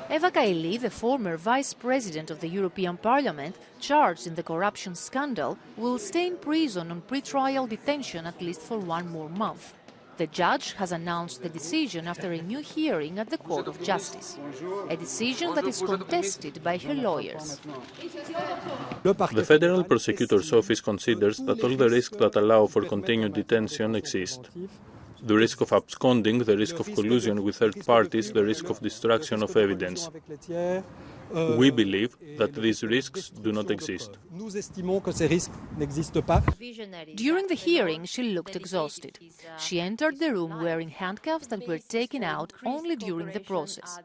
Eva Kaili, the former vice president of the European Parliament, charged in the corruption scandal, will stay in prison on pre-trial detention at least for 1 more month. The judge has announced the decision after a new hearing at the Court of Justice, a decision that is contested by her lawyers. The Federal Prosecutor's Office considers that all the risks that allow for continued detention exist. The risk of absconding, the risk of collusion with third parties, the risk of destruction of evidence. We believe that these risks do not exist. During the hearing, she looked exhausted. She entered the room wearing handcuffs that were taken out only during the process.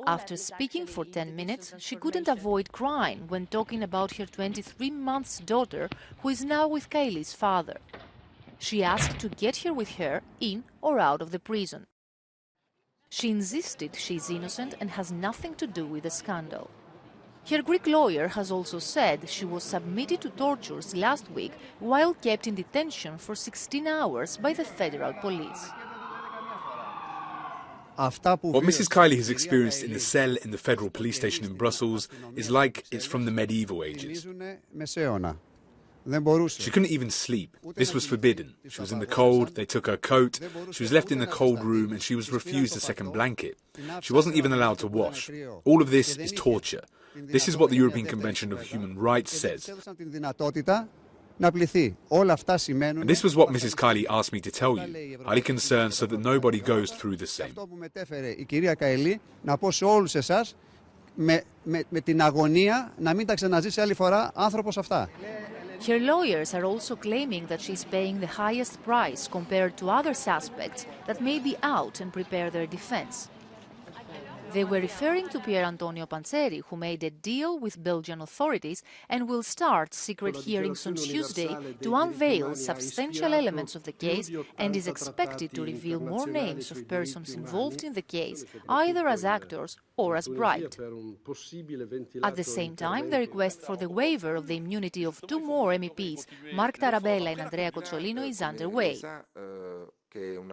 After speaking for 10 minutes, she couldn't avoid crying when talking about her 23-month daughter, who is now with Kaili's father. She asked to get her with her in or out of the prison. She insisted she is innocent and has nothing to do with the scandal. Her Greek lawyer has also said she was submitted to tortures last week while kept in detention for 16 hours by the federal police. What Mrs. Kaili has experienced in the cell in the federal police station in Brussels is like it's from the medieval ages. She couldn't even sleep. This was forbidden. She was in the cold, they took her coat, she was left in the cold room and she was refused a second blanket. She wasn't even allowed to wash. All of this is torture. This is what the European Convention of Human Rights says. And this was what Mrs. Kaili asked me to tell you, highly concerned so that nobody goes through the same. Her lawyers are also claiming that she's paying the highest price compared to other suspects that may be out and prepare their defense. They were referring to Pier Antonio Panzeri, who made a deal with Belgian authorities and will start secret hearings on Tuesday to unveil substantial elements of the case and is expected to reveal more names of persons involved in the case, either as actors or as bribed. At the same time, the request for the waiver of the immunity of 2 more MEPs, Mark Tarabella and Andrea Cozzolino, is underway.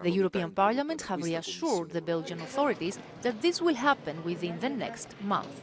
The European Parliament have reassured the Belgian authorities that this will happen within the next month.